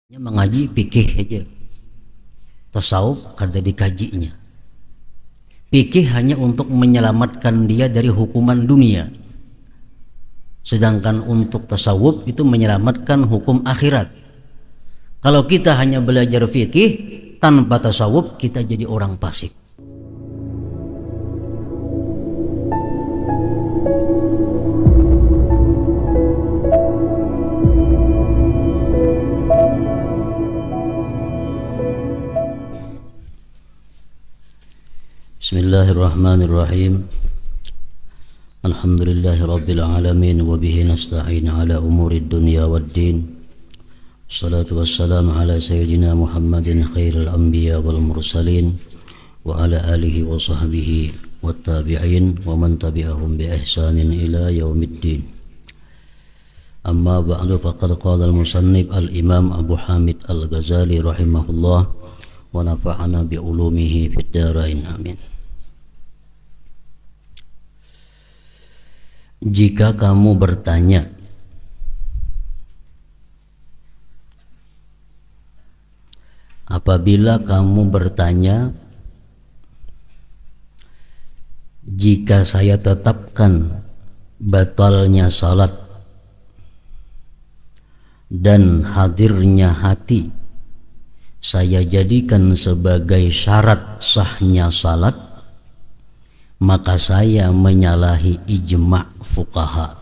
Mengaji fikih aja, tasawuf kada dikajinya. Fikih hanya untuk menyelamatkan dia dari hukuman dunia, sedangkan untuk tasawuf itu menyelamatkan hukum akhirat. Kalau kita hanya belajar fikih tanpa tasawuf, kita jadi orang fasik. Bismillahirrahmanirrahim. Alhamdulillahi rabbil alamin wa bihi nasta'in ala umurid dunya waddin. Wassalatu wassalamu ala sayyidina Muhammadin khairil anbiya wal mursalin wa ala alihi wa sahbihi wat tabi'in wa man tabi'ahum bi ihsanin ila yaumiddin. Amma ba'du, faqad qala al-musannif al-imam Abu Hamid al-Ghazali rahimahullah wa nafa'ana bi ulumihi fid dharain amin. Jika kamu bertanya, apabila kamu bertanya, jika saya tetapkan batalnya salat dan hadirnya hati saya jadikan sebagai syarat sahnya salat, maka saya menyalahi ijma' fuqaha.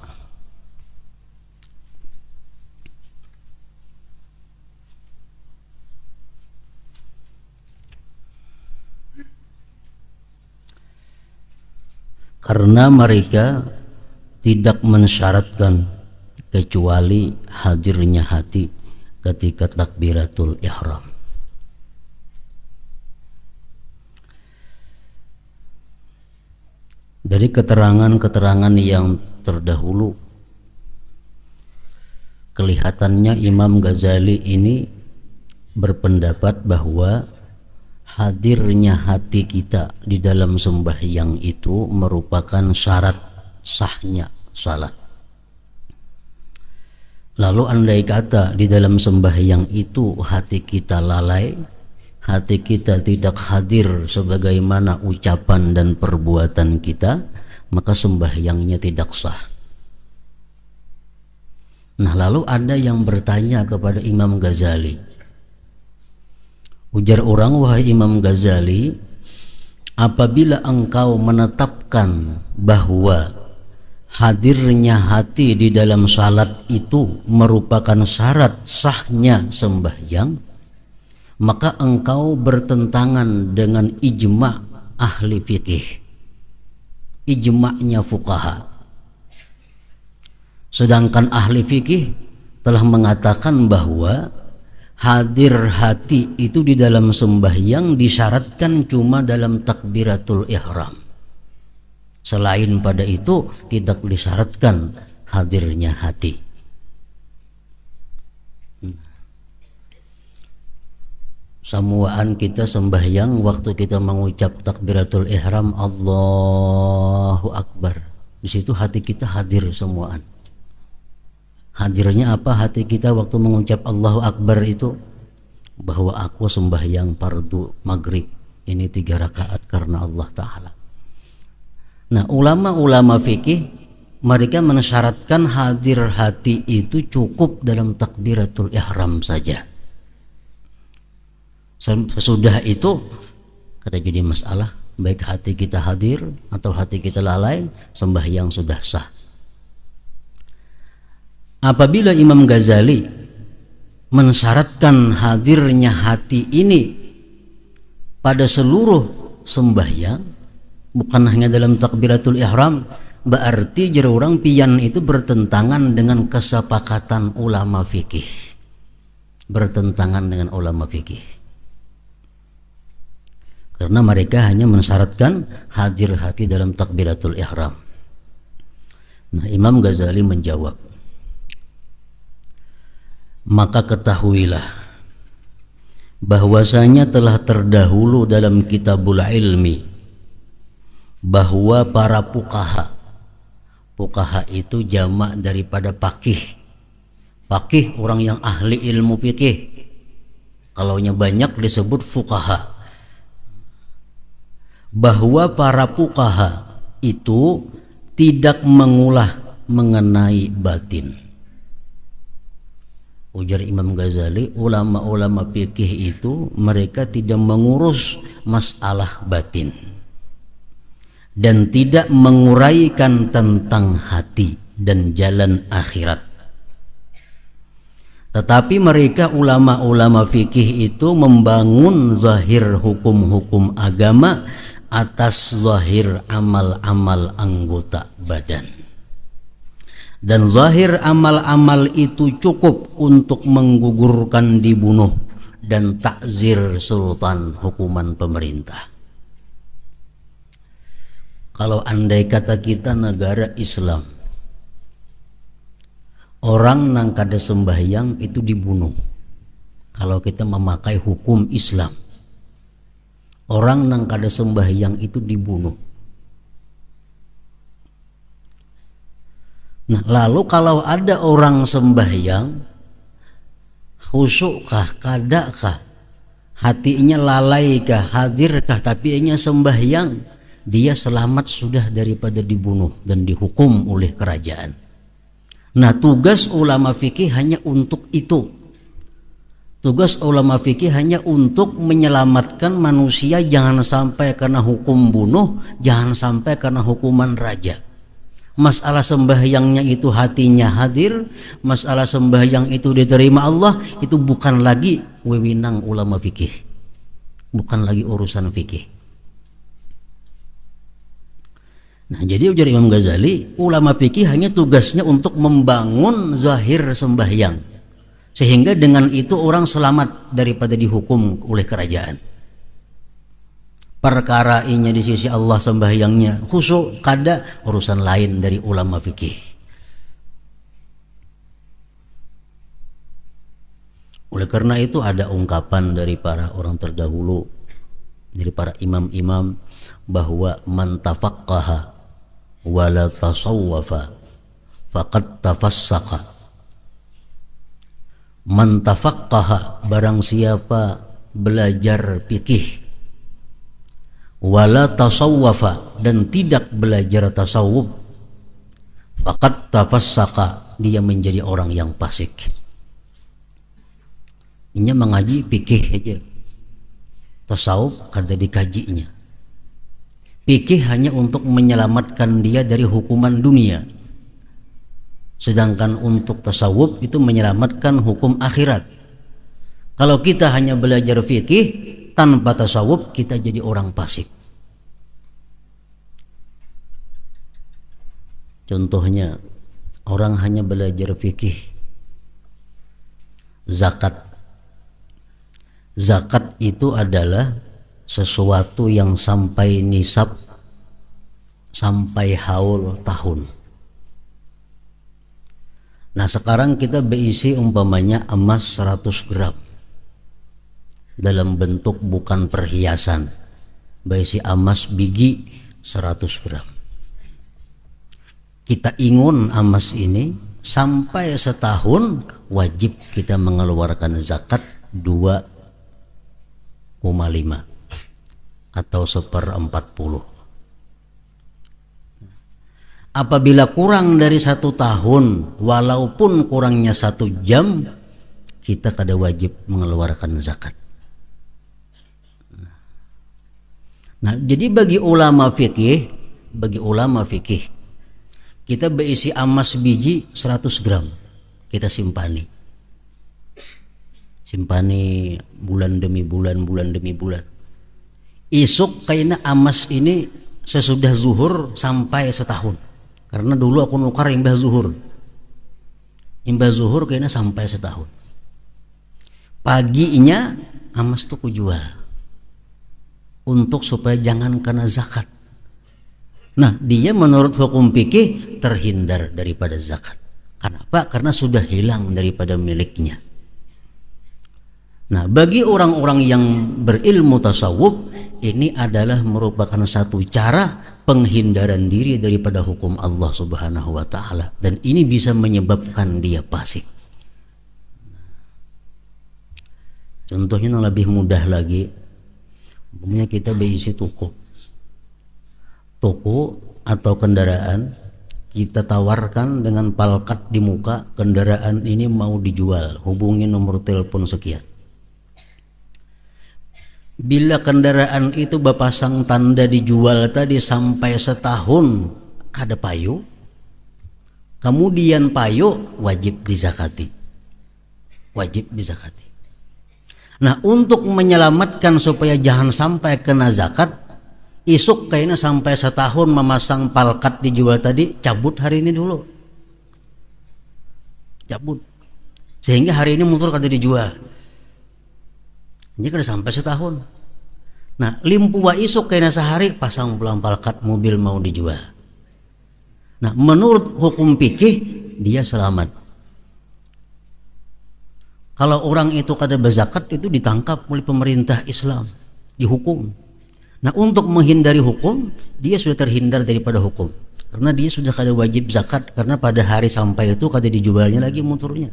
Karena mereka tidak mensyaratkan kecuali hadirnya hati ketika takbiratul ihram. Dari keterangan-keterangan yang terdahulu, kelihatannya Imam Ghazali ini berpendapat bahwa hadirnya hati kita di dalam sembahyang itu merupakan syarat sahnya salat. Lalu andai kata di dalam sembahyang itu hati kita lalai, hati kita tidak hadir sebagaimana ucapan dan perbuatan kita, maka sembahyangnya tidak sah. Nah, lalu ada yang bertanya kepada Imam Ghazali. Ujar orang, wahai Imam Ghazali, apabila engkau menetapkan bahwa hadirnya hati di dalam salat itu merupakan syarat sahnya sembahyang, maka engkau bertentangan dengan ijma' ahli fikih, ijma'nya fuqaha. Sedangkan ahli fikih telah mengatakan bahwa hadir hati itu di dalam sembahyang disyaratkan cuma dalam takbiratul ihram. Selain pada itu tidak disyaratkan hadirnya hati. Samuaan kita sembahyang waktu kita mengucap takbiratul ihram Allahu Akbar, di situ hati kita hadir semuaan. Hadirnya apa hati kita waktu mengucap Allahu Akbar itu? Bahwa aku sembahyang fardu maghrib ini 3 rakaat karena Allah Ta'ala. Nah, ulama-ulama fikih mereka mensyaratkan hadir hati itu cukup dalam takbiratul ihram saja. Sesudah itu kada jadi masalah, baik hati kita hadir atau hati kita lalai, sembahyang sudah sah. Apabila Imam Ghazali mensyaratkan hadirnya hati ini pada seluruh sembahyang, bukan hanya dalam takbiratul ihram, berarti jero orang pian itu bertentangan dengan kesepakatan ulama fikih. Bertentangan dengan ulama fikih. Karena mereka hanya mensyaratkan hadir hati dalam takbiratul ihram. Nah, Imam Ghazali menjawab, maka ketahuilah bahwasanya telah terdahulu dalam kitabul ilmi bahwa para fuqaha, fuqaha itu jamak daripada faqih. Faqih orang yang ahli ilmu fikih, Kalaunya banyak disebut fuqaha. Bahwa para fuqaha itu tidak mengulah mengenai batin. Ujar Imam Ghazali, ulama-ulama fikih itu mereka tidak mengurus masalah batin dan tidak menguraikan tentang hati dan jalan akhirat. Tetapi mereka ulama-ulama fikih itu membangun zahir hukum-hukum agama atas zahir amal-amal anggota badan. Dan zahir amal-amal itu cukup untuk menggugurkan dibunuh dan takzir sultan hukuman pemerintah. Kalau andai kata kita negara Islam, orang nang kada sembahyang itu dibunuh. Kalau kita memakai hukum Islam, orang nang kada sembahyang itu dibunuh. Nah, lalu kalau ada orang sembahyang, khusyukkah, kadakah, hatinya lalaikah, hadirkah, tapi ia sembahyang, dia selamat sudah daripada dibunuh dan dihukum oleh kerajaan. Nah, tugas ulama fikih hanya untuk itu. Tugas ulama fikih hanya untuk menyelamatkan manusia jangan sampai kena hukum bunuh, jangan sampai kena hukuman raja. Masalah sembahyangnya itu hatinya hadir, masalah sembahyang itu diterima Allah, itu bukan lagi wewenang ulama fikih, bukan lagi urusan fikih. Nah, jadi ujar Imam Ghazali, ulama fikih hanya tugasnya untuk membangun zahir sembahyang, sehingga dengan itu orang selamat daripada dihukum oleh kerajaan. Perkara inya di sisi Allah sembahyangnya khusyuk kada, urusan lain dari ulama fikih. Oleh karena itu ada ungkapan dari para orang terdahulu, dari para imam-imam, bahwa man tafaqqaha wala tasawwafa faqad tafassaqa. Man tafaqqaha, barang siapa belajar fikih, wala tasawwafa, dan tidak belajar tasawuf, faqad tafassaqa, dia menjadi orang yang fasik. Ini mengaji fikih aja, tasawuf kada dikajinya. Fikih hanya untuk menyelamatkan dia dari hukuman dunia, sedangkan untuk tasawuf itu menyelamatkan hukum akhirat. Kalau kita hanya belajar fikih tanpa tasawuf, kita jadi orang fasik. Contohnya, orang hanya belajar fikih zakat. Zakat itu adalah sesuatu yang sampai nisab, sampai haul tahun. Nah, sekarang kita berisi umpamanya emas 100 gram dalam bentuk bukan perhiasan, berisi emas biji 100 gram. Kita ingun emas ini sampai setahun, wajib kita mengeluarkan zakat 2,5 atau 1/40. Apabila kurang dari 1 tahun, walaupun kurangnya 1 jam, kita kada wajib mengeluarkan zakat. Nah, jadi bagi ulama fikih, kita berisi emas biji 100 gram, kita simpani bulan demi bulan, Isuk kayaknya emas ini sesudah zuhur sampai setahun, karena dulu aku nukar imbah zuhur kayaknya sampai setahun. Paginya emas tuh kujual untuk supaya jangan kena zakat. Nah, dia menurut hukum fikih terhindar daripada zakat. Kenapa? Karena sudah hilang daripada miliknya. Nah, bagi orang-orang yang berilmu tasawuf, ini adalah merupakan satu cara penghindaran diri daripada hukum Allah Subhanahu wa taala, dan ini bisa menyebabkan dia fasik. Contohnya yang lebih mudah lagi, umpamanya kita berisi toko atau kendaraan, kita tawarkan dengan palkat di muka, kendaraan ini mau dijual, hubungi nomor telepon sekian. Bila kendaraan itu berpasang tanda dijual tadi sampai setahun kada payu, kemudian payu, wajib dizakati. Nah, untuk menyelamatkan supaya jangan sampai kena zakat, isuk kayaknya sampai setahun memasang palkat dijual tadi, cabut hari ini dulu, cabut, sehingga hari ini motor kada dijual. Ini kada sampai setahun. Nah, limpuwa isuk kayaknya sehari pasang pulang palkat mobil mau dijual. Nah, menurut hukum fikih dia selamat. Kalau orang itu kada berzakat itu ditangkap oleh pemerintah Islam, dihukum. Nah, untuk menghindari hukum, dia sudah terhindar daripada hukum. Karena dia sudah kada wajib zakat, karena pada hari sampai itu kada dijualnya lagi motornya.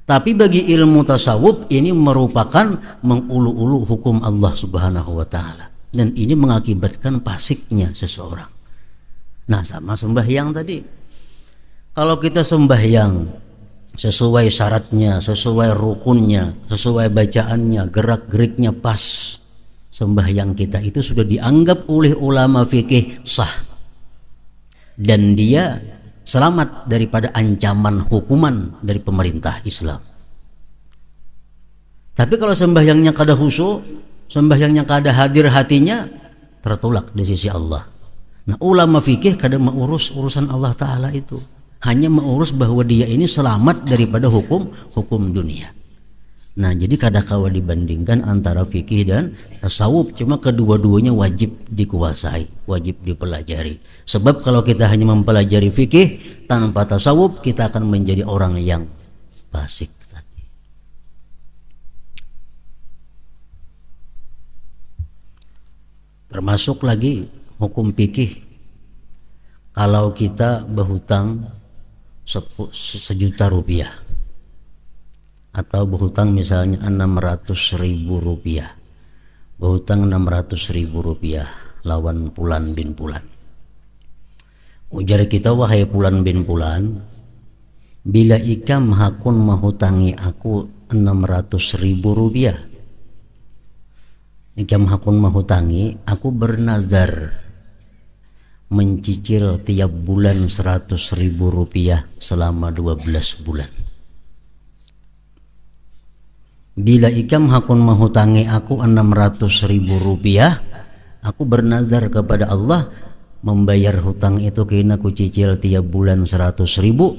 Tapi bagi ilmu tasawuf ini merupakan mengulu-ulu hukum Allah Subhanahu wa taala, dan ini mengakibatkan fasiknya seseorang. Nah, sama sembahyang tadi. Kalau kita sembahyang sesuai syaratnya, sesuai rukunnya, sesuai bacaannya, gerak-geriknya pas, sembahyang kita itu sudah dianggap oleh ulama fikih sah, dan dia selamat daripada ancaman hukuman dari pemerintah Islam. Tapi kalau sembahyangnya kada khusyuk, sembahyangnya kada hadir hatinya, tertolak di sisi Allah. Nah, ulama fikih kada mengurus urusan Allah Ta'ala itu, hanya mengurus bahwa dia ini selamat daripada hukum dunia. Nah, jadi kada kawa dibandingkan antara fikih dan tasawuf, cuma kedua-duanya wajib dikuasai, wajib dipelajari. Sebab kalau kita hanya mempelajari fikih tanpa tasawuf, kita akan menjadi orang yang fasik tadi. Termasuk lagi hukum fikih, kalau kita berhutang 1 juta rupiah, atau berhutang misalnya 600.000 rupiah, berhutang 600.000 rupiah lawan Pulan bin Pulan. Ujar kita, wahai Pulan bin Pulan, bila ikam hakun menghutangi aku 600.000 rupiah, ikam hakun menghutangi, aku bernazar mencicil tiap bulan 100.000 rupiah selama 12 bulan. Bila ikam hakun menghutangi aku 600.000 rupiah, aku bernazar kepada Allah membayar hutang itu kena aku cicil tiap bulan 100.000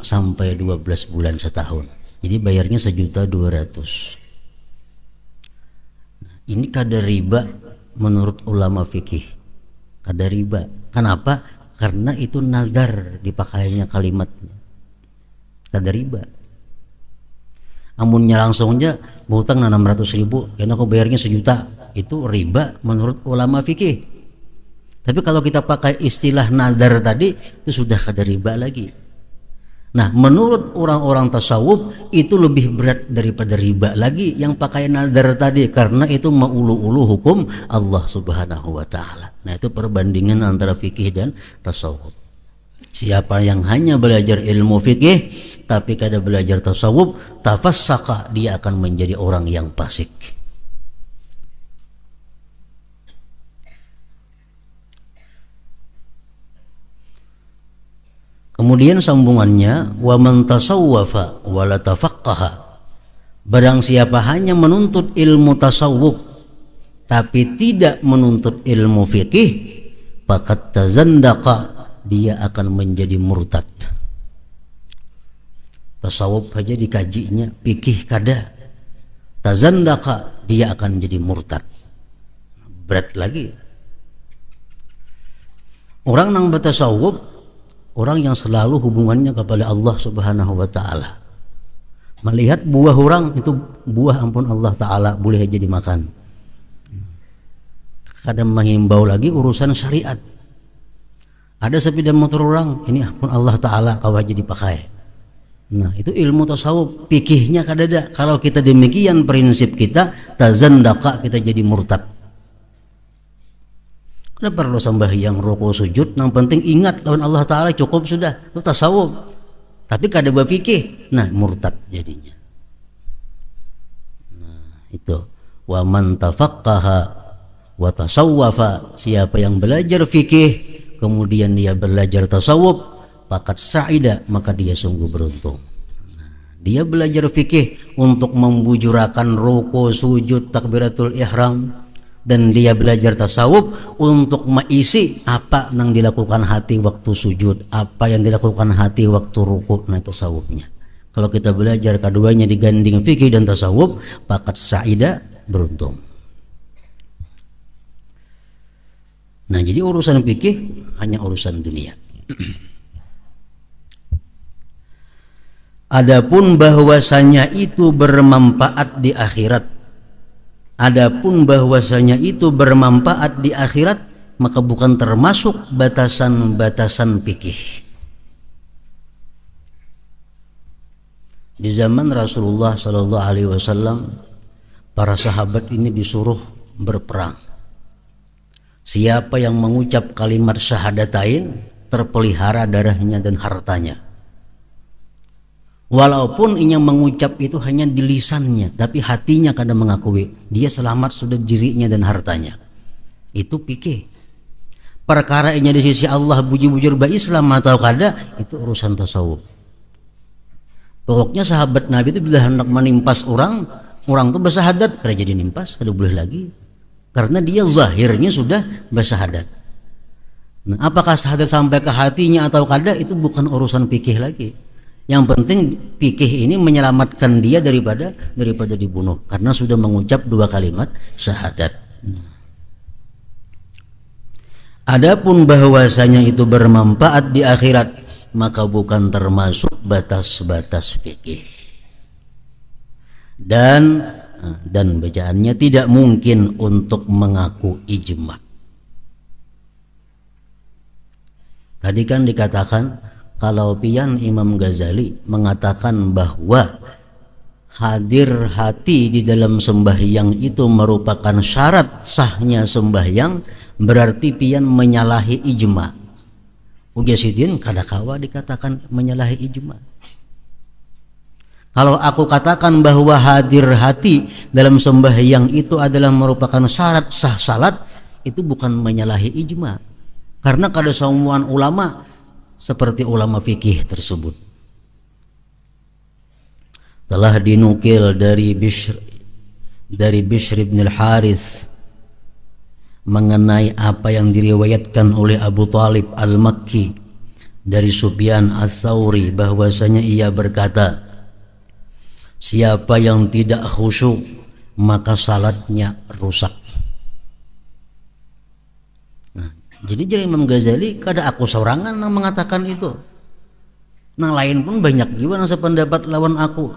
sampai 12 bulan setahun. Jadi bayarnya 1.200.000. Nah, ini kada riba menurut ulama fikih. Kada riba. Kenapa? Karena itu nazar dipakainya kalimatnya. Kada riba. Amunnya langsungnya berhutang 600.000, karena aku bayarnya 1 juta, itu riba menurut ulama fikih. Tapi kalau kita pakai istilah nazar tadi, itu sudah kada riba lagi. Nah, menurut orang-orang tasawuf itu lebih berat daripada riba lagi yang pakai nazar tadi, karena itu mengulu-ulu hukum Allah Subhanahu wa taala. Nah, itu perbandingan antara fikih dan tasawuf. Siapa yang hanya belajar ilmu fikih tapi kada belajar tasawuf, tafassaka, dia akan menjadi orang yang fasik. Kemudian sambungannya, wa man tasawwafa wa la tafaqqaha, barang siapa hanya menuntut ilmu tasawuf tapi tidak menuntut ilmu fikih, faqad tazandaqa, dia akan menjadi murtad. Tasawuf saja dikajinya, fikih kada, tazandaqa, dia akan jadi murtad. Berat lagi. Orang yang bertasawuf, orang yang selalu hubungannya kepada Allah Subhanahu wa taala. Melihat buah orang itu buah ampun Allah taala, boleh aja dimakan. Kadang menghimbau lagi urusan syariat. Ada sepeda motor orang, ini ampun Allah taala, kau aja dipakai. Nah, itu ilmu tasawuf, fikihnya kadada. Kalau kita demikian prinsip kita, tazandaka, kita jadi murtad. Kada perlu sembahyang, rukuk, sujud, yang penting ingat lawan Allah Ta'ala cukup sudah, itu tasawuf. Tapi kada berfikih, nah murtad jadinya. Nah, itu wa man tafaqqaha wa tasawwafa, siapa yang belajar fikih kemudian dia belajar tasawuf, faqad sa'ida, maka dia sungguh beruntung. Nah, dia belajar fikih untuk membujurakan ruku, sujud, takbiratul ihram, dan dia belajar tasawuf untuk mengisi apa yang dilakukan hati waktu sujud, apa yang dilakukan hati waktu ruku. Nah, tasawufnya. Kalau kita belajar keduanya diganding fikih dan tasawuf, faqad sa'ida, beruntung. Nah, jadi urusan fikih hanya urusan dunia. Adapun bahwasanya itu bermanfaat di akhirat, adapun bahwasanya itu bermanfaat di akhirat, maka bukan termasuk batasan-batasan fikih. Di zaman Rasulullah Sallallahu Alaihi Wasallam, para sahabat ini disuruh berperang. Siapa yang mengucap kalimat syahadatain, terpelihara darahnya dan hartanya. Walaupun yang mengucap itu hanya di lisannya, tapi hatinya kadang mengakui dia selamat sudah dirinya dan hartanya. Itu fikih. Perkara ini di sisi Allah bujur-bujur ba Islam atau kada, itu urusan tasawuf. Pokoknya sahabat Nabi itu bila hendak menimpas orang itu bersahadat, kada jadi nimpas, kada boleh lagi. Karena dia zahirnya sudah bersahadat. Nah, apakah syahadat sampai ke hatinya atau kada, itu bukan urusan fikih lagi. Yang penting fikih ini menyelamatkan dia daripada dibunuh karena sudah mengucap dua kalimat syahadat. Adapun bahwasanya itu bermanfaat di akhirat, maka bukan termasuk batas-batas fikih. Dan bacaannya tidak mungkin untuk mengaku ijma. Tadi kan dikatakan kalau pian Imam Ghazali mengatakan bahwa hadir hati di dalam sembahyang itu merupakan syarat sahnya sembahyang, berarti pian menyalahi ijma. Ujasidin kadakawa dikatakan menyalahi ijma. Kalau aku katakan bahwa hadir hati dalam sembahyang itu adalah merupakan syarat sah salat, itu bukan menyalahi ijma. Karena kada semua ulama seperti ulama fikih tersebut. Telah dinukil dari Bishr bin al-Harith mengenai apa yang diriwayatkan oleh Abu Talib al-Makki dari Sufyan ats-Tsauri bahwasanya ia berkata, siapa yang tidak khusyuk maka salatnya rusak. Jadi Imam Ghazali kada aku sorangan yang mengatakan itu. Nang lain pun banyak juga yang sependapat lawan aku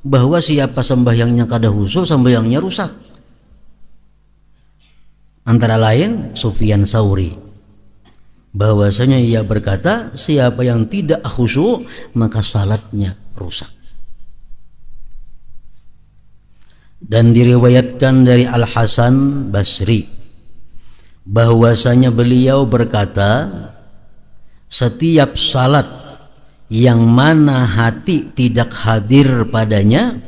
bahwa siapa sembahyangnya kada khusyuk sembahyangnya rusak. Antara lain Sufyan Tsauri bahwasanya ia berkata siapa yang tidak khusyuk maka salatnya rusak. Dan diriwayatkan dari Al-Hasan Basri bahwasanya beliau berkata, setiap salat yang mana hati tidak hadir padanya,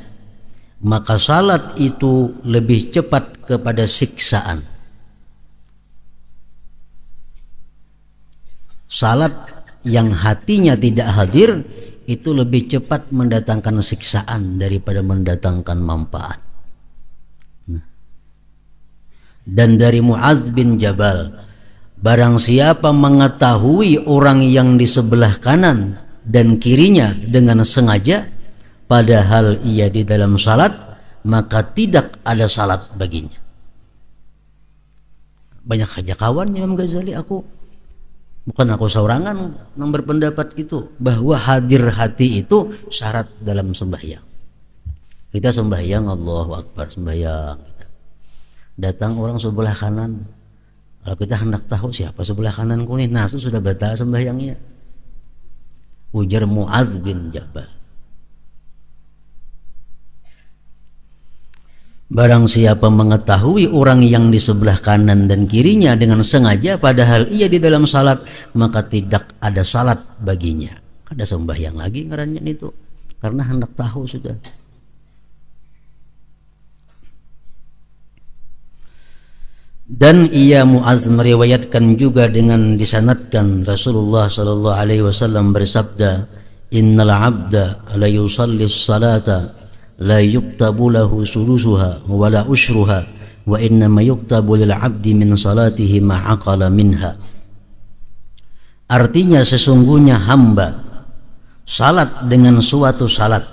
maka salat itu lebih cepat kepada siksaan. Salat yang hatinya tidak hadir itu lebih cepat mendatangkan siksaan daripada mendatangkan manfaat. Dan dari Mu'adz bin Jabal, barang siapa mengetahui orang yang di sebelah kanan dan kirinya dengan sengaja padahal ia di dalam salat, maka tidak ada salat baginya. Banyak saja kawan Imam Ghazali, bukan aku seorangan yang berpendapat itu bahwa hadir hati itu syarat dalam sembahyang. Kita sembahyang Allahu Akbar, sembahyang datang orang sebelah kanan, kalau kita hendak tahu siapa sebelah kanan kuning, nah itu sudah batal sembahyangnya. Ujar Mu'adz bin Jabal, Barang siapa mengetahui orang yang di sebelah kanan dan kirinya dengan sengaja padahal ia di dalam salat, maka tidak ada salat baginya. Ada sembahyang lagi ngarannya itu, karena hendak tahu sudah. Dan ia Mu'adz meriwayatkan juga dengan disanadkan Rasulullah sallallahu alaihi wasallam bersabda, "Innal 'abda la yusalli as-salata la yuktabu lahu sulusuha wa la ushruha wa innama yuktabu lil 'abdi min salatihi ma aqala minha." Artinya sesungguhnya hamba salat dengan suatu salat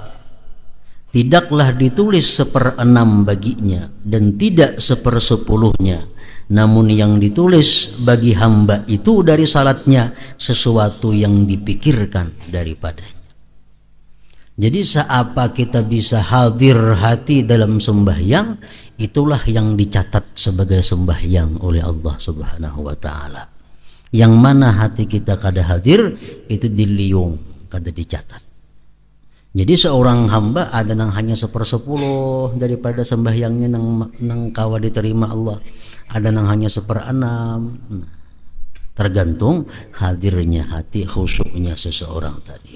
tidaklah ditulis 1/6 baginya dan tidak 1/10-nya, namun yang ditulis bagi hamba itu dari salatnya sesuatu yang dipikirkan daripadanya. Jadi seapa kita bisa hadir hati dalam sembahyang, itulah yang dicatat sebagai sembahyang oleh Allah Subhanahu wa taala. Yang mana hati kita kada hadir, itu diliung kada dicatat. Jadi seorang hamba ada nang hanya 1/10 daripada sembahyangnya nang kawa diterima Allah, ada nang hanya 1/6. Tergantung hadirnya hati, khusyuknya seseorang tadi.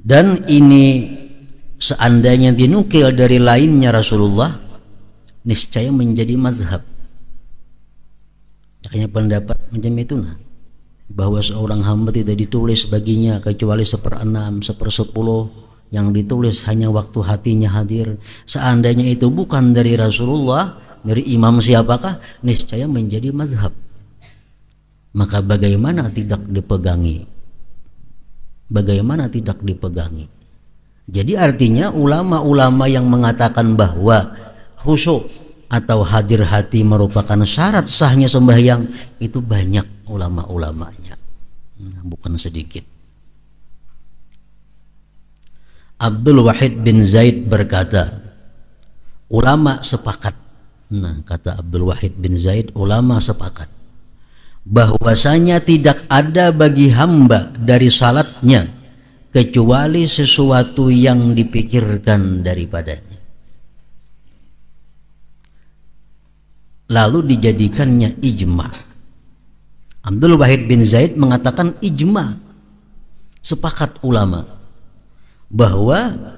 Dan ini seandainya dinukil dari lainnya Rasulullah, niscaya menjadi mazhab. Makanya pendapat macam itu bahwa seorang hamba tidak ditulis baginya kecuali 1/6, 1/10, yang ditulis hanya waktu hatinya hadir. Seandainya itu bukan dari Rasulullah, dari imam siapakah, niscaya menjadi mazhab. Maka bagaimana tidak dipegangi? Bagaimana tidak dipegangi? Jadi artinya ulama-ulama yang mengatakan bahwa khusyuk atau hadir hati merupakan syarat sahnya sembahyang, itu banyak ulama-ulamanya, bukan sedikit. Abdul Wahid bin Zaid berkata, ulama sepakat. Kata Abdul Wahid bin Zaid, ulama sepakat bahwasanya tidak ada bagi hamba dari salatnya kecuali sesuatu yang dipikirkan daripadanya, lalu dijadikannya ijma. Abdul Wahid bin Zaid mengatakan ijma, sepakat ulama bahwa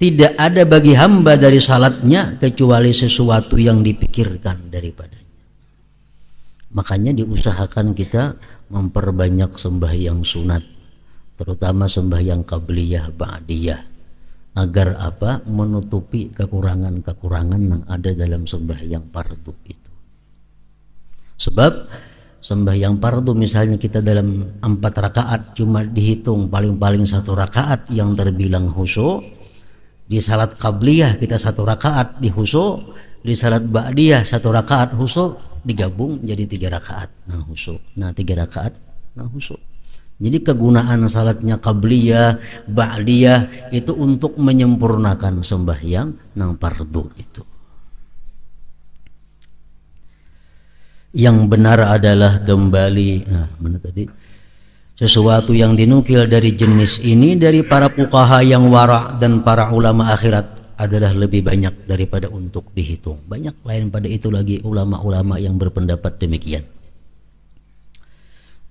tidak ada bagi hamba dari salatnya kecuali sesuatu yang dipikirkan daripadanya. Makanya diusahakan kita memperbanyak sembahyang sunat, terutama sembahyang qabliyah ba'diyah, agar apa? Menutupi kekurangan-kekurangan yang ada dalam sembahyang fardu itu. Sebab sembahyang fardu misalnya kita dalam 4 rakaat cuma dihitung paling-paling 1 rakaat yang terbilang khusyuk. Di salat qabliyah kita 1 rakaat di khusyuk, di salat ba'diyah 1 rakaat khusyuk, digabung jadi 3 rakaat khusyuk. 3 rakaat khusyuk. Jadi kegunaan salatnya qabliyah, ba'diyah itu untuk menyempurnakan sembahyang nang fardu itu. Yang benar adalah kembali mana tadi? Sesuatu yang dinukil dari jenis ini dari para fuqaha yang wara' dan para ulama akhirat adalah lebih banyak daripada untuk dihitung. Banyak lain pada itu lagi ulama-ulama yang berpendapat demikian.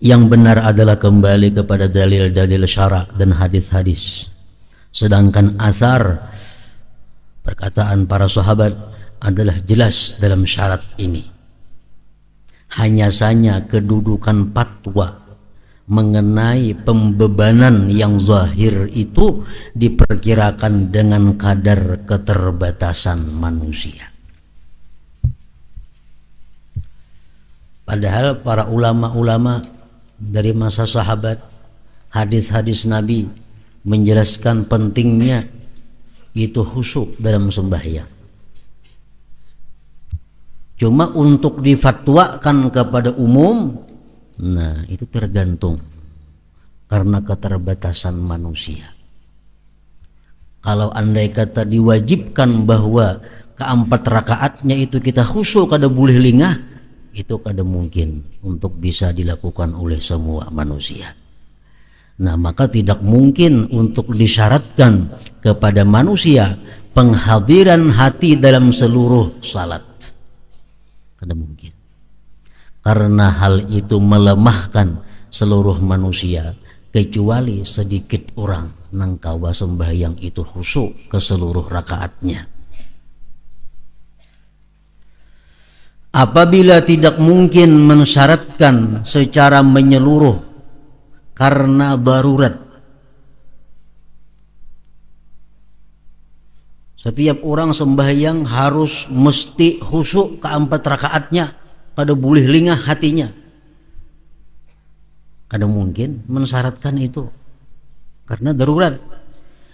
Yang benar adalah kembali kepada dalil-dalil syara' dan hadis-hadis. Sedangkan asar perkataan para sahabat adalah jelas dalam syarat ini. Hanya saja kedudukan fatwa mengenai pembebanan yang zahir itu diperkirakan dengan kadar keterbatasan manusia. Padahal para ulama-ulama dari masa sahabat, hadis-hadis Nabi menjelaskan pentingnya itu khusyuk dalam sembahyang. Cuma untuk difatwakan kepada umum, itu tergantung karena keterbatasan manusia. Kalau andai kata diwajibkan bahwa ke-4 rakaatnya itu kita khusyuk kada boleh lingah, itu kada mungkin untuk bisa dilakukan oleh semua manusia. Nah, maka tidak mungkin untuk disyaratkan kepada manusia penghadiran hati dalam seluruh salat. Tidak mungkin. Karena hal itu melemahkan seluruh manusia, kecuali sedikit orang nangkawa sembahyang itu khusyuk ke seluruh rakaatnya. Apabila tidak mungkin mensyaratkan secara menyeluruh karena darurat, setiap orang sembahyang harus mesti khusyuk keempat rakaatnya, kada boleh lingah hatinya. Kada mungkin mensyaratkan itu karena darurat.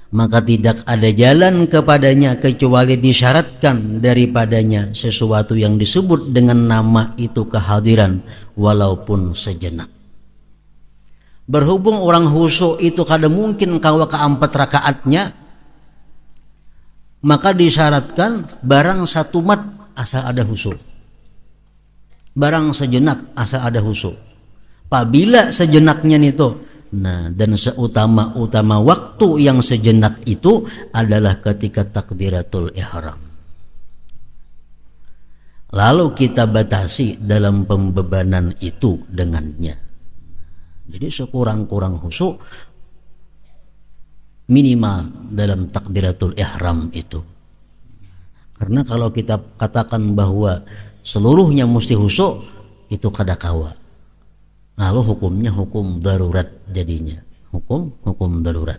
Maka tidak ada jalan kepadanya kecuali disyaratkan daripadanya sesuatu yang disebut dengan nama itu kehadiran walaupun sejenak. Berhubung orang khusyuk itu kada mungkin kawa keempat rakaatnya, maka disyaratkan barang satu mat asal ada khusyuk, barang sejenak asal ada khusyuk. Apabila sejenaknya itu, nah, dan seutama-utama waktu yang sejenak itu adalah ketika takbiratul ihram. Lalu kita batasi dalam pembebanan itu dengannya. Jadi sekurang-kurang khusyuk minimal dalam takbiratul ihram itu. Karena kalau kita katakan bahwa seluruhnya mesti khusyuk, itu kada kawa. Lalu hukumnya hukum darurat jadinya. Hukum darurat.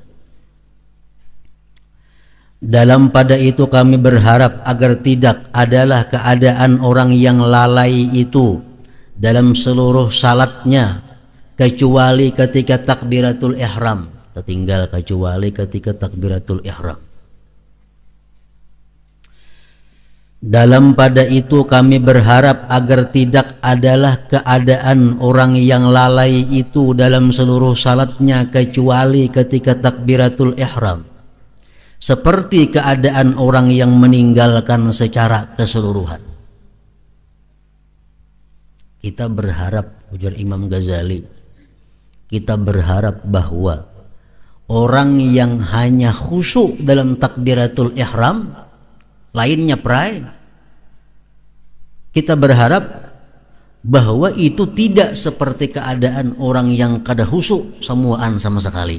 Dalam pada itu kami berharap agar tidak adalah keadaan orang yang lalai itu dalam seluruh salatnya kecuali ketika takbiratul ihram. Tertinggal kecuali ketika takbiratul ihram. Dalam pada itu kami berharap agar tidak adalah keadaan orang yang lalai itu dalam seluruh salatnya kecuali ketika takbiratul ihram, seperti keadaan orang yang meninggalkan secara keseluruhan. Kita berharap, ujar Imam Ghazali, kita berharap bahwa orang yang hanya khusyuk dalam takbiratul ihram, lainnya pray, kita berharap bahwa itu tidak seperti keadaan orang yang kada khusyuk semuaan sama sekali.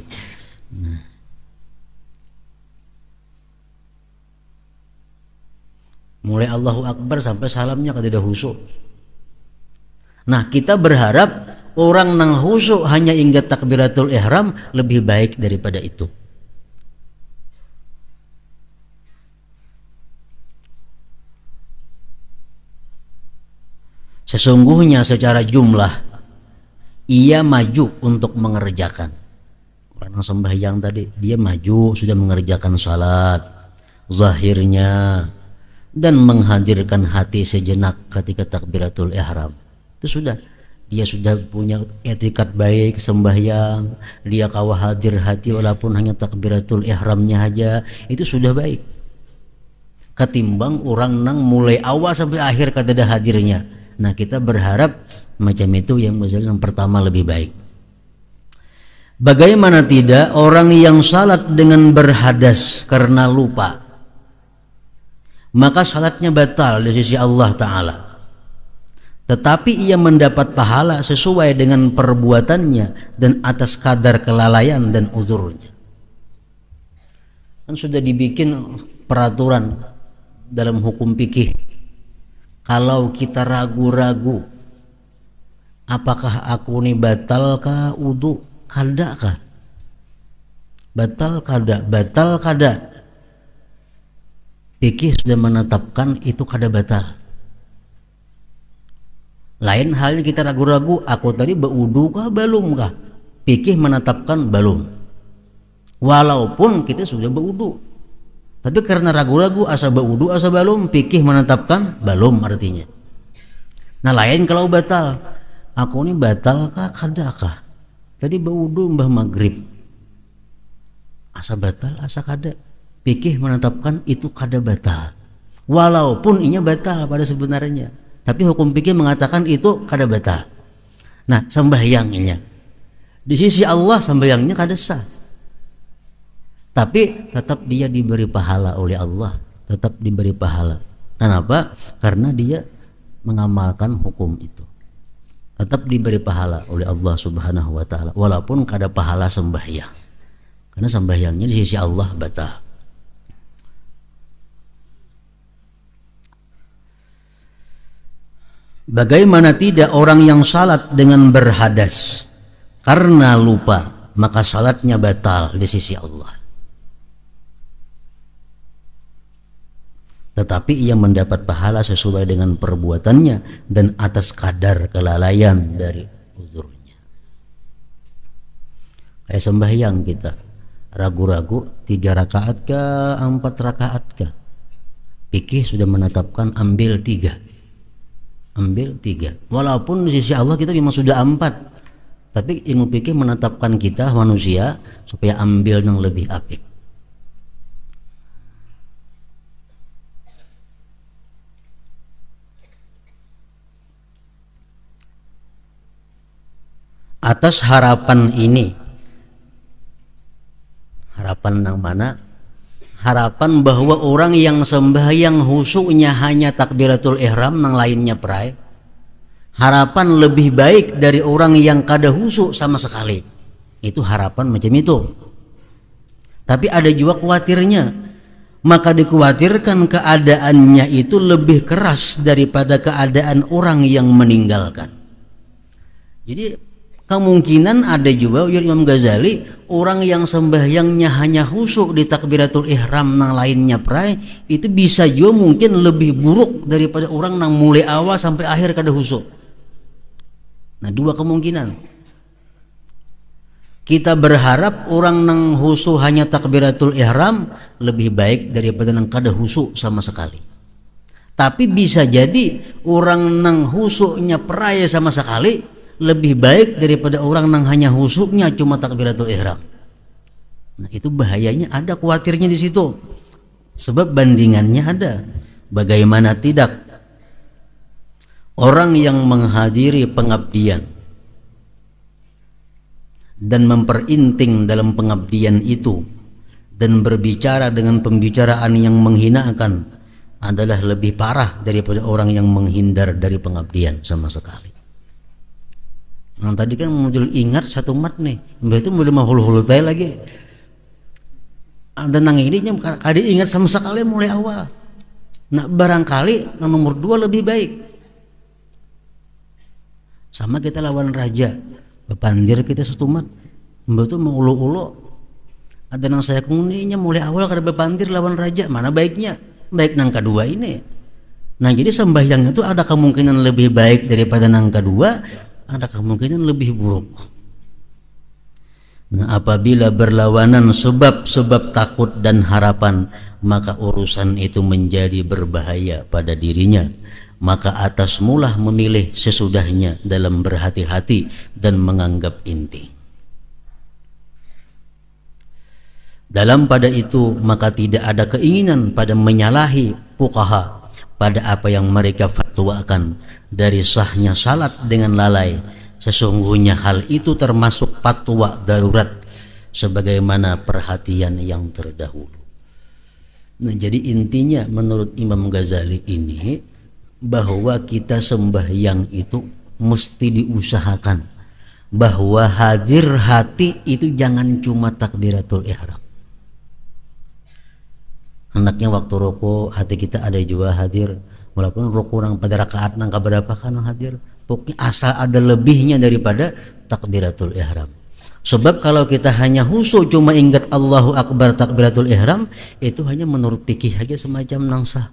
Mulai Allahu Akbar sampai salamnya kada khusyuk. Nah, kita berharap orang nang khusyuk hanya hingga takbiratul ihram lebih baik daripada itu. Sesungguhnya secara jumlah ia maju untuk mengerjakan. Orang sembahyang tadi dia maju sudah mengerjakan salat zahirnya dan menghadirkan hati sejenak ketika takbiratul ihram. Itu sudah, dia sudah punya etikat baik sembahyang, dia kawa hadir hati walaupun hanya takbiratul ihramnya aja, itu sudah baik. Ketimbang orang nang mulai awal sampai akhir kada ada hadirnya. Nah, kita berharap macam itu yang pertama lebih baik. Bagaimana tidak orang yang salat dengan berhadas karena lupa, maka salatnya batal di sisi Allah Ta'ala. Tetapi ia mendapat pahala sesuai dengan perbuatannya dan atas kadar kelalaian dan uzurnya. Kan sudah dibikin peraturan dalam hukum fikih. Kalau kita ragu-ragu, apakah aku ini batal kah wudu? Kada kah? Batal kada? Batal kada? Fikih sudah menetapkan itu kada batal. Lain halnya kita ragu-ragu, aku tadi berwudu kah belum kah? Fikih menetapkan belum. Walaupun kita sudah berwudu. Tapi karena ragu-ragu asa berwudu asa belum, fikih menetapkan belum artinya. Nah, lain kalau batal, aku ini batal kah kada kah? Tadi berwudu mbah maghrib, asa batal asa kada, fikih menetapkan itu kada batal. Walaupun inya batal pada sebenarnya, tapi hukum fikih mengatakan itu kada batal. Nah, sembahyangnya Di sisi Allah sembahyangnya kada sah. Tapi tetap dia diberi pahala oleh Allah, tetap diberi pahala. Kenapa? Karena dia mengamalkan hukum itu. Tetap diberi pahala oleh Allah Subhanahu wa taala walaupun kada pahala sembahyang. Karena sembahyangnya di sisi Allah batal. Bagaimana tidak orang yang salat dengan berhadas karena lupa, maka salatnya batal di sisi Allah. Tetapi ia mendapat pahala sesuai dengan perbuatannya dan atas kadar kelalaian dari uzurnya. Kayak sembahyang kita ragu-ragu 3 rakaat kah 4 rakaat kah, fikih sudah menetapkan ambil 3, walaupun di sisi Allah kita memang sudah 4, tapi ilmu fikih menetapkan kita manusia supaya ambil yang lebih apik. Atas harapan ini, harapan yang mana? Harapan bahwa orang yang sembahyang khusyuknya hanya takbiratul ihram, yang lainnya perai. Harapan lebih baik dari orang yang kada khusyuk sama sekali. Itu harapan macam itu. Tapi ada juga khawatirnya. Maka dikhawatirkan keadaannya itu lebih keras daripada keadaan orang yang meninggalkan. Jadi kemungkinan ada juga ujar Imam Ghazali, orang yang sembahyangnya hanya khusyuk di takbiratul ihram, yang lainnya perai, itu bisa juga mungkin lebih buruk daripada orang yang mulai awal sampai akhir kada khusyuk. Nah, 2 kemungkinan. Kita berharap orang yang khusyuk hanya takbiratul ihram lebih baik daripada yang kada khusyuk sama sekali. Tapi bisa jadi orang yang khusyuknya perai sama sekali lebih baik daripada orang yang hanya khusyuknya cuma takbiratul ihram. Nah, itu bahayanya ada, khawatirnya di situ. Sebab bandingannya ada. Bagaimana tidak orang yang menghadiri pengabdian dan memperinting dalam pengabdian itu dan berbicara dengan pembicaraan yang menghinakan adalah lebih parah daripada orang yang menghindar dari pengabdian sama sekali. Nah, tadi kan muncul ingat satu mat nih, mbak itu mulai mahul-hul tay lagi. Ada nang ini kada ingat sama sekali mulai awal. Nah, barangkali nomor 2 lebih baik. Sama kita lawan raja, bepandir kita satu mat, mbak itu mau ulu-ulu. Ada nang saya kuninya mulai awal kada bepandir lawan raja, mana baiknya? Baik nang kedua ini. Nah, jadi sembahyangnya itu ada kemungkinan lebih baik daripada nang kedua, ada kemungkinan lebih buruk. Nah, apabila berlawanan sebab-sebab takut dan harapan, maka urusan itu menjadi berbahaya pada dirinya. Maka atas mulah memilih sesudahnya dalam berhati-hati dan menganggap inti. Dalam pada itu, maka tidak ada keinginan pada menyalahi fuqaha pada apa yang mereka fatwakan dari sahnya salat dengan lalai. Sesungguhnya hal itu termasuk fatwa darurat sebagaimana perhatian yang terdahulu. Nah, jadi intinya menurut Imam Ghazali ini bahwa kita sembahyang itu mesti diusahakan, bahwa hadir hati itu jangan cuma takbiratul ihram. Hendaknya waktu rukuk hati kita ada juga hadir, walaupun rukuk nang pada rakaat nang kaberapa kan hadir, pokoknya asal ada lebihnya daripada takbiratul ihram. Sebab kalau kita hanya khusyuk cuma ingat Allahu Akbar takbiratul ihram, itu hanya menurut fikih saja semacam nang sah.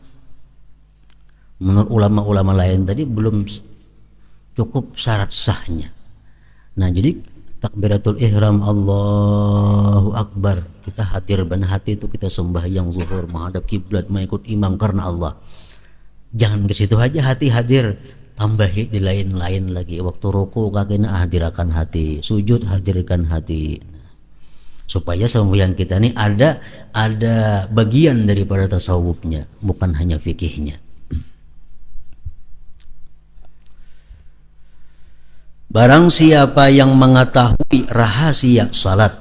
Menurut ulama-ulama lain tadi belum cukup syarat sahnya. Nah, jadi takbiratul ihram Allahu Akbar, kita hadir dan hati itu kita sembahyang zuhur menghadap kiblat mengikut imam karena Allah. Jangan ke situ aja hati hadir, tambahi di lain-lain lagi. Waktu ruku kakeknya hadirkan hati, sujud hadirkan hati, supaya sembahyang kita ini ada bagian daripada tasawufnya, bukan hanya fikihnya. Barang siapa yang mengetahui rahasia salat,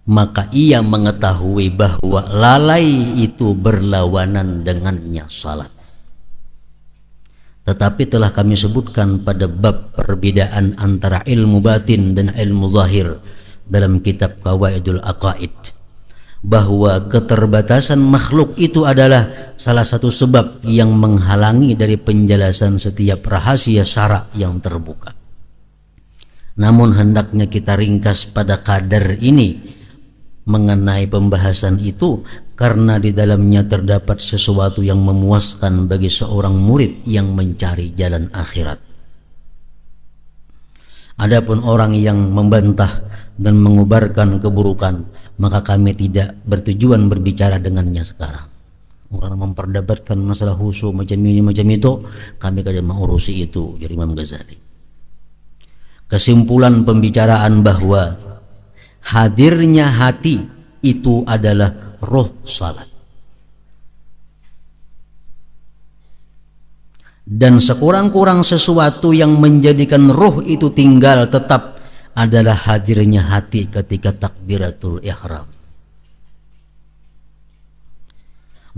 maka ia mengetahui bahwa lalai itu berlawanan dengannya salat. Tetapi telah kami sebutkan pada bab perbedaan antara ilmu batin dan ilmu zahir dalam kitab Qawaidul Aqaid, bahwa keterbatasan makhluk itu adalah salah satu sebab yang menghalangi dari penjelasan setiap rahasia syara yang terbuka. Namun hendaknya kita ringkas pada kadar ini mengenai pembahasan itu, karena di dalamnya terdapat sesuatu yang memuaskan bagi seorang murid yang mencari jalan akhirat. Adapun orang yang membantah dan mengubarkan keburukan, maka kami tidak bertujuan berbicara dengannya sekarang. Orang memperdebatkan masalah khusyuk macam ini macam itu, kami tidak mengurusi itu, jadi Imam Ghazali. Kesimpulan pembicaraan bahwa hadirnya hati itu adalah roh salat, dan sekurang-kurang sesuatu yang menjadikan roh itu tinggal tetap adalah hadirnya hati ketika takbiratul ihram.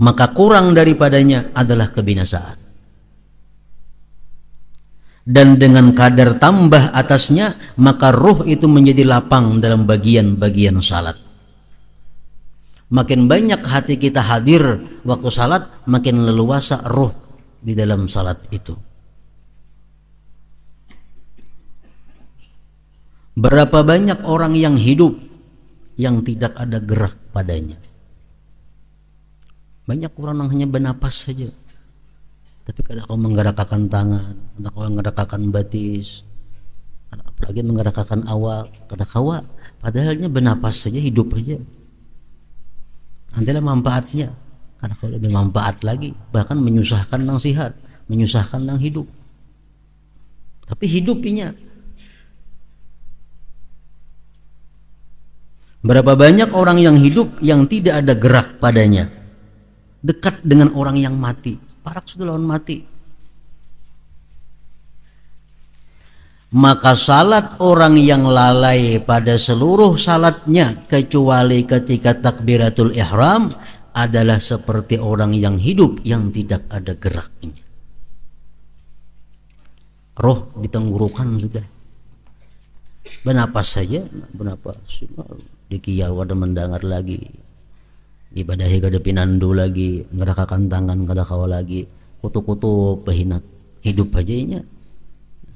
Maka kurang daripadanya adalah kebinasaan. Dan dengan kadar tambah atasnya, maka roh itu menjadi lapang dalam bagian-bagian salat. Makin banyak hati kita hadir waktu salat, makin leluasa roh di dalam salat itu. Berapa banyak orang yang hidup yang tidak ada gerak padanya. Banyak orang yang hanya bernapas saja, tapi kadang kau menggerakkan tangan, kadang kau menggerakkan batis, apalagi menggerakkan awak, kadang kau padahalnya bernapas saja, hidup saja. Adalah manfaatnya, karena kalau lebih manfaat lagi, bahkan menyusahkan nang sihat, menyusahkan nang hidup. Tapi hidupnya. Berapa banyak orang yang hidup yang tidak ada gerak padanya, dekat dengan orang yang mati, parak sudah lawan mati. Maka salat orang yang lalai pada seluruh salatnya kecuali ketika takbiratul ihram adalah seperti orang yang hidup yang tidak ada geraknya. Roh ditenggorokan sudah, bernapas saja, bernapas. Di kiyau ada mendengar lagi, ibadahi kada pinandu lagi, ngerakakan tangan kada kawa lagi, kutu-kutu pehinat, hidup aja inya.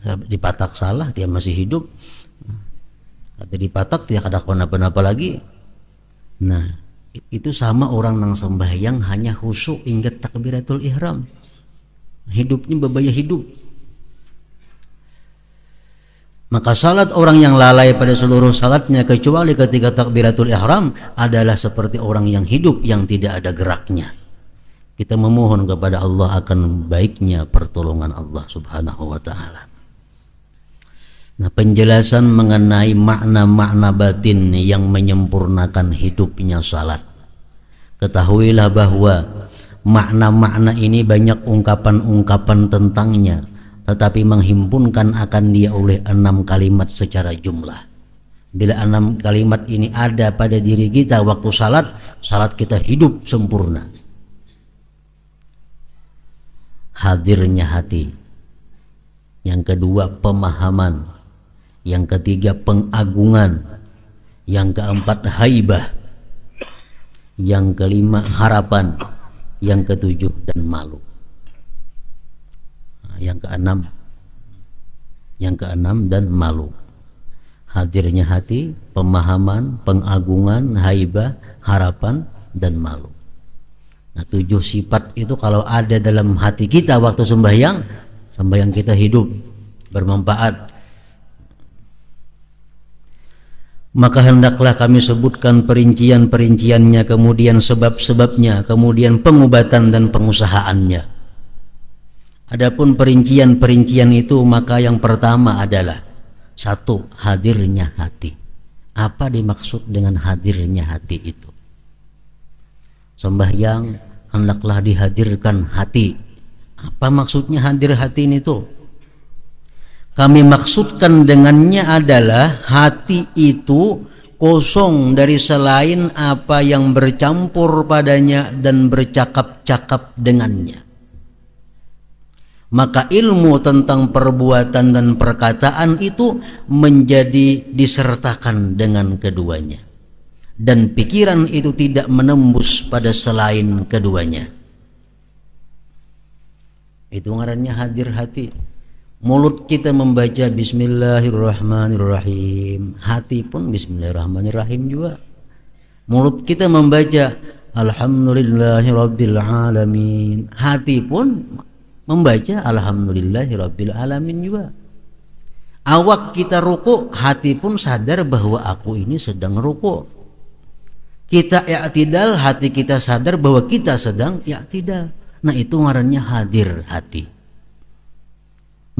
Dipatak salah dia masih hidup, atau dipatak dia kada kenapa-napa lagi. Nah itu sama orang nang sembahyang hanya khusyuk hingga takbiratul ihram, hidupnya bebaya hidup. Maka salat orang yang lalai pada seluruh salatnya kecuali ketika takbiratul ihram adalah seperti orang yang hidup yang tidak ada geraknya. Kita memohon kepada Allah akan baiknya pertolongan Allah subhanahu wa ta'ala. Nah, penjelasan mengenai makna-makna batin yang menyempurnakan hidupnya salat. Ketahuilah bahwa makna-makna ini banyak ungkapan-ungkapan tentangnya, tetapi menghimpunkan akan dia oleh 6 kalimat secara jumlah. Bila 6 kalimat ini ada pada diri kita waktu salat, salat kita hidup sempurna. Hadirnya hati. Yang kedua pemahaman. Yang ketiga pengagungan. Yang keempat haibah. Yang kelima harapan. Yang ketujuh dan malu. Yang keenam dan malu. Hadirnya hati, pemahaman, pengagungan, haibah, harapan dan malu. Nah 7 sifat itu kalau ada dalam hati kita waktu sembahyang kita hidup bermanfaat. Maka hendaklah kami sebutkan perincian-perinciannya, kemudian sebab-sebabnya, kemudian pengobatan dan pengusahaannya. Adapun perincian-perincian itu, maka yang pertama adalah 1. Hadirnya hati. Apa dimaksud dengan hadirnya hati itu? Sembahyang hendaklah dihadirkan hati. Apa maksudnya hadir hati ini tuh? Kami maksudkan dengannya adalah hati itu kosong dari selain apa yang bercampur padanya dan bercakap-cakap dengannya. Maka ilmu tentang perbuatan dan perkataan itu menjadi disertakan dengan keduanya. Dan pikiran itu tidak menembus pada selain keduanya. Itu ngarannya hadir hati. Mulut kita membaca Bismillahirrahmanirrahim, hati pun Bismillahirrahmanirrahim juga. Mulut kita membaca Alhamdulillahirrabbilalamin, hati pun membaca Alhamdulillahirrabbilalamin juga. Awak kita ruku, hati pun sadar bahwa aku ini sedang ruku. Kita i'tidal, hati kita sadar bahwa kita sedang i'tidal. Nah itu ngarannya hadir hati.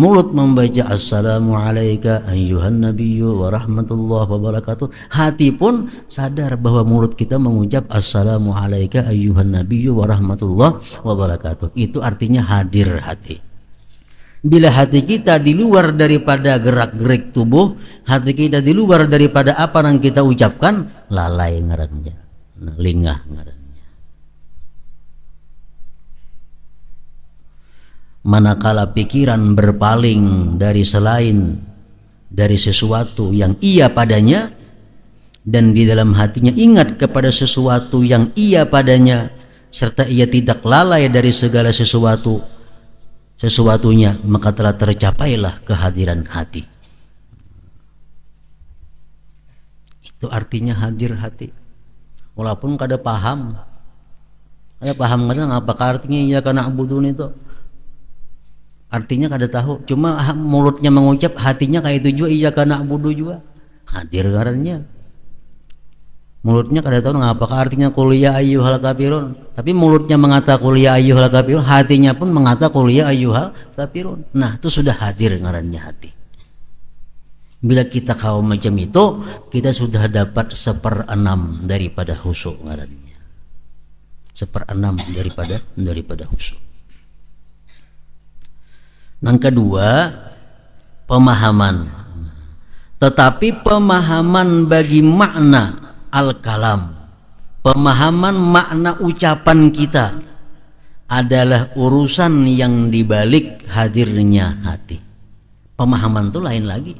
Mulut membaca Assalamualaikum ayyuhan nabiyyu wa rahmatullahi wa barakatuh. Hati pun sadar bahwa mulut kita mengucap Assalamualaikum ayyuhan nabiyyu wa rahmatullahi wa barakatuh. Itu artinya hadir hati. Bila hati kita di luar daripada gerak-gerik tubuh, hati kita di luar daripada apa yang kita ucapkan, lalai ngarannya, lingah ngarannya. Manakala pikiran berpaling dari selain dari sesuatu yang ia padanya, dan di dalam hatinya ingat kepada sesuatu yang ia padanya, serta ia tidak lalai dari segala sesuatunya, maka telah tercapailah kehadiran hati. Itu artinya hadir hati. Walaupun kada paham, ada paham kadang apa artinya ya karena abudun itu. Artinya kada tahu, cuma mulutnya mengucap, hatinya kayak itu juga, iya karena abudu juga hadir ngarannya. Mulutnya kada tahu ngapakah artinya qul ya ayyuhal kafirun, tapi mulutnya mengata qul ya ayyuhal kafirun, hatinya pun mengata qul ya ayyuhal kafirun. Nah itu sudah hadir ngarannya hati. Bila kita kau macam itu, kita sudah dapat 1/6 daripada khusyuk ngarannya. 1/6 daripada khusyuk. Yang kedua, pemahaman. Tetapi pemahaman bagi makna al-kalam, pemahaman makna ucapan kita adalah urusan yang dibalik hadirnya hati. Pemahaman itu lain lagi.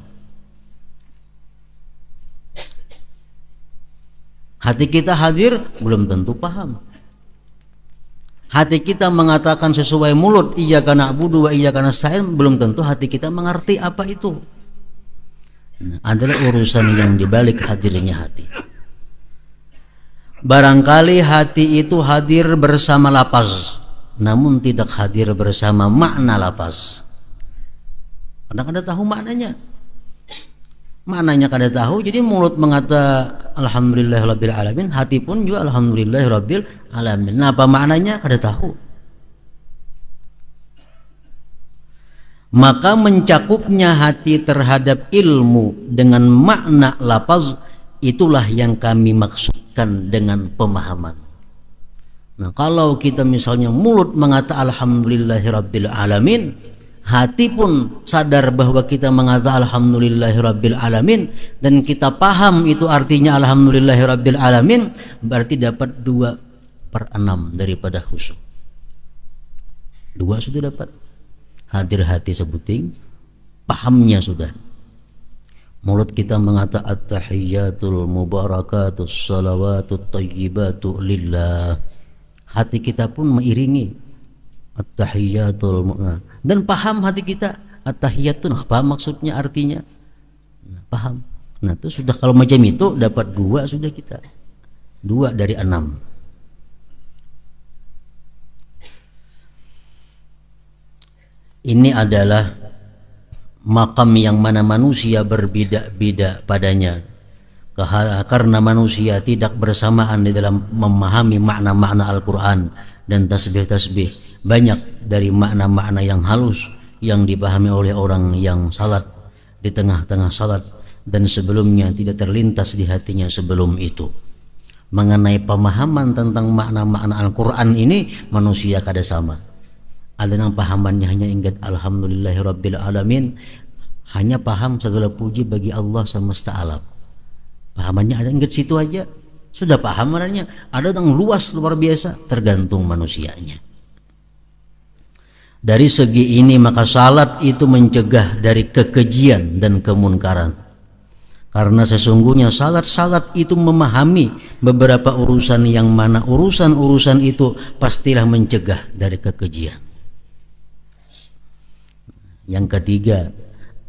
Hati kita hadir belum tentu paham. Hati kita mengatakan sesuai mulut iyyaka na'budu wa iyyaka nasta'in, belum tentu hati kita mengerti apa itu. Nah, adalah urusan yang dibalik hadirnya hati. Barangkali hati itu hadir bersama lafaz, namun tidak hadir bersama makna lafaz. Kadang-kadang tahu maknanya. Maknanya kada tahu, jadi mulut mengata alhamdulillahirabbil alamin, hati pun juga alhamdulillahirabbil alamin. Nah, apa maknanya kada tahu. Maka mencakupnya hati terhadap ilmu dengan makna lafaz, itulah yang kami maksudkan dengan pemahaman. Nah, kalau kita misalnya mulut mengata alhamdulillahirabbil alamin, hati pun sadar bahwa kita mengata alhamdulillahirabbil alamin, dan kita paham itu artinya alhamdulillahirabbil alamin, berarti dapat 2/6 daripada khusyuk. 2 sudah dapat. Hadir hati sebuting, pahamnya sudah. Mulut kita mengata at-tahiyyatul mubarakatus salawatut tayyibatu lillah. Hati kita pun mengiringi at-tahiyyatul, dan paham hati kita at-tahiyyatun apa maksudnya, artinya paham. Nah itu sudah, kalau macam itu dapat 2 sudah kita, 2 dari 6. Ini adalah makam yang mana manusia berbeda-beda padanya, karena manusia tidak bersamaan di dalam memahami makna-makna Al-Quran dan tasbih-tasbih. Banyak dari makna-makna yang halus yang dipahami oleh orang yang salat di tengah-tengah salat dan sebelumnya tidak terlintas di hatinya sebelum itu. Mengenai pemahaman tentang makna-makna Al-Quran ini, manusia kada sama. Ada yang pahamannya hanya ingat alhamdulillahirabbil alamin, hanya paham segala puji bagi Allah semesta alam. Pahamannya ada enggak situ aja, sudah paham maknanya. Ada yang luas luar biasa, tergantung manusianya. Dari segi ini maka salat itu mencegah dari kekejian dan kemunkaran. Karena sesungguhnya salat itu memahami beberapa urusan yang mana urusan-urusan itu pastilah mencegah dari kekejian. Yang ketiga,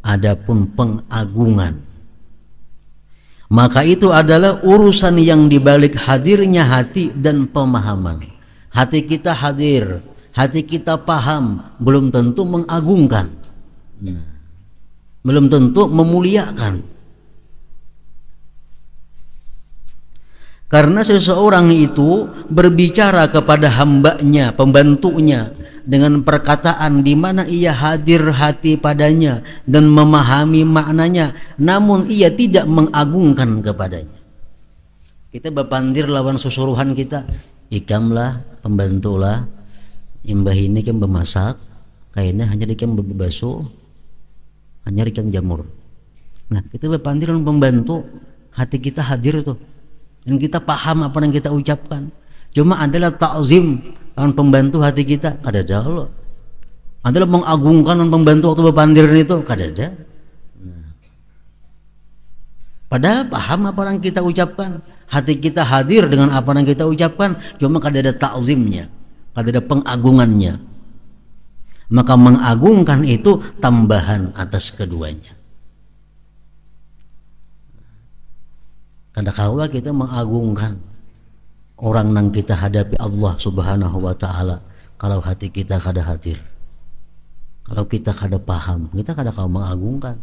adapun pengagungan, maka itu adalah urusan yang dibalik hadirnya hati dan pemahaman. Hati kita hadir, hati kita paham, belum tentu mengagungkan, belum tentu memuliakan. Karena seseorang itu berbicara kepada hambanya, pembantunya, dengan perkataan di mana ia hadir hati padanya dan memahami maknanya, namun ia tidak mengagungkan kepadanya. Kita berpandir lawan susuruhan kita, ikamlah, pembantulah, imbah ini kan bemasak, kayaknya hanya dikam berbasuh, hanya dikam jamur. Nah, kita berpandir lawan pembantu, hati kita hadir tuh, dan kita paham apa yang kita ucapkan. Cuma adalah ta'zim lawan pembantu hati kita kada ada Allah. Adalah mengagungkan lawan pembantu waktu berpandir itu kada ada. Padahal paham apa yang kita ucapkan, hati kita hadir dengan apa yang kita ucapkan, cuma kada ada ta'zimnya, kada ada pengagungannya. Maka mengagungkan itu tambahan atas keduanya. Kadang-kadang kita mengagungkan orang yang kita hadapi Allah Subhanahu wa ta'ala, kalau hati kita kada hadir, kalau kita kada paham, kita kada kau mengagungkan.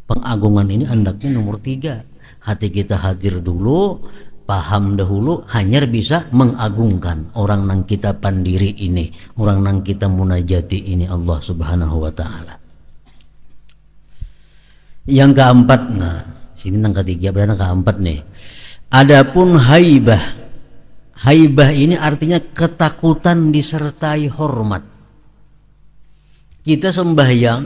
Pengagungan ini hendaknya nomor 3, hati kita hadir dulu, paham dahulu, hanya bisa mengagungkan orang yang kita pandiri ini, orang yang kita munajati ini, Allah Subhanahu wa ta'ala. Yang keempat, nah sini yang ketiga, berarti keempat nih. Adapun haibah, haibah ini artinya ketakutan disertai hormat. Kita sembahyang,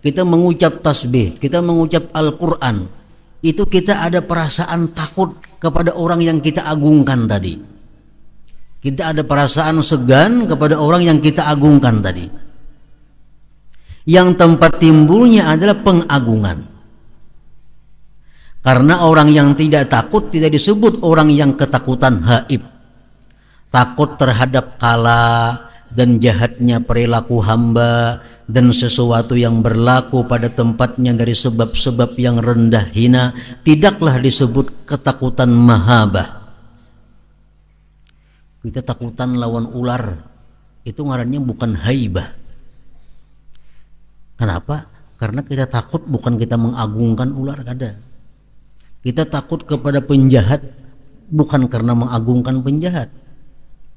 kita mengucap tasbih, kita mengucap Al-Quran, itu kita ada perasaan takut kepada orang yang kita agungkan tadi. Kita ada perasaan segan kepada orang yang kita agungkan tadi. Yang tempat timbulnya adalah pengagungan. Karena orang yang tidak takut tidak disebut orang yang ketakutan haib. Takut terhadap kala dan jahatnya perilaku hamba dan sesuatu yang berlaku pada tempatnya dari sebab-sebab yang rendah hina, tidaklah disebut ketakutan mahabah. Kita takutan lawan ular, itu ngarannya bukan haibah. Kenapa? Karena kita takut bukan kita mengagungkan ular, kada. Kita takut kepada penjahat bukan karena mengagungkan penjahat,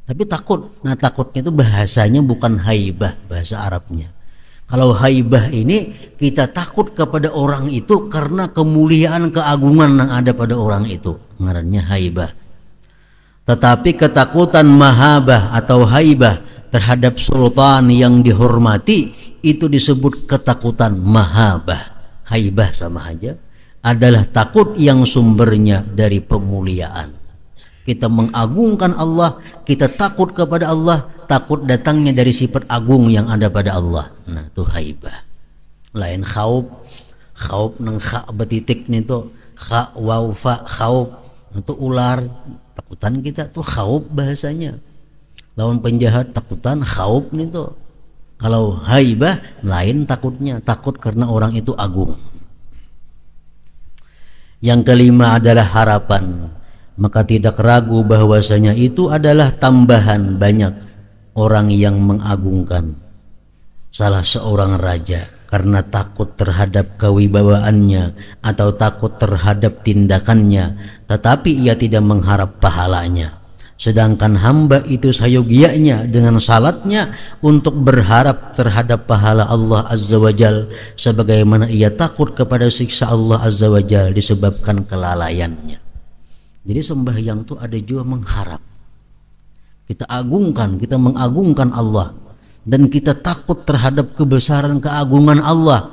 tapi takut. Nah, takutnya itu bahasanya bukan haibah, bahasa Arabnya. Kalau haibah ini kita takut kepada orang itu karena kemuliaan keagungan yang ada pada orang itu, ngarannya haibah. Tetapi ketakutan mahabah atau haibah terhadap sultan yang dihormati itu disebut ketakutan mahabah. Haibah sama aja, adalah takut yang sumbernya dari pemuliaan. Kita mengagungkan Allah, kita takut kepada Allah, takut datangnya dari sifat agung yang ada pada Allah. Nah, itu haibah. Lain khauf, khauf nang kha betitik nih tuh, kha waw fa khauf, itu ular, takutan kita tuh khauf bahasanya. Lawan penjahat takutan khauf nih tuh. Kalau haibah lain takutnya, takut karena orang itu agung. Yang kelima adalah harapan. Maka tidak ragu bahwasanya itu adalah tambahan banyak orang yang mengagungkan salah seorang raja karena takut terhadap kewibawaannya atau takut terhadap tindakannya, tetapi ia tidak mengharap pahalanya. Sedangkan hamba itu sayogianya dengan salatnya untuk berharap terhadap pahala Allah Azza wa Jal, sebagaimana ia takut kepada siksa Allah Azza wa Jal disebabkan kelalaiannya. Jadi sembahyang itu ada juga mengharap. Kita agungkan, kita mengagungkan Allah, dan kita takut terhadap kebesaran keagungan Allah.